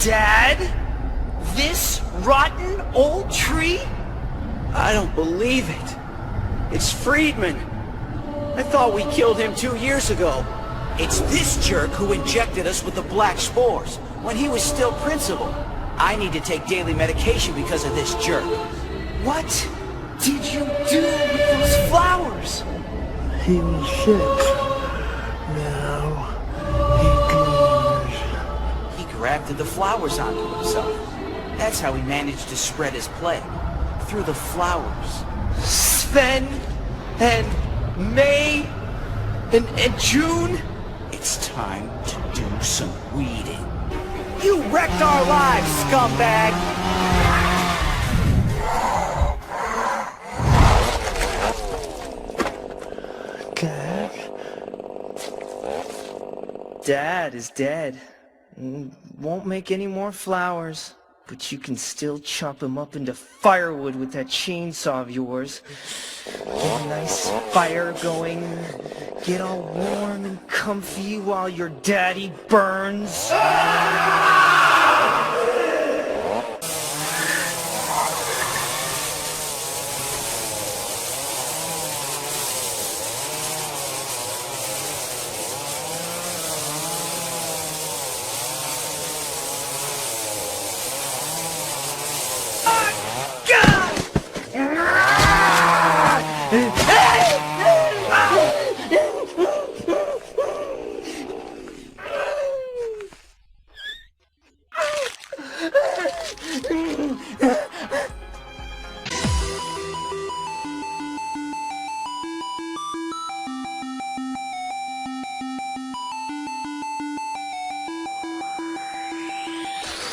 Dad? This rotten old tree? I don't believe it. It's Friedman. I thought we killed him 2 years ago. It's this jerk who injected us with the black spores when he was still principal. I need to take daily medication because of this jerk. What did you do with those flowers? He was sick. Now he cleans. He grafted the flowers onto himself. That's how he managed to spread his plague. Through the flowers. Sven and May and June? It's time to do some weeding. You wrecked our lives, scumbag! Dad? Dad is dead. Won't make any more flowers. But you can still chop him up into firewood with that chainsaw of yours. Get a nice fire going. Get all warm and comfy while your daddy burns.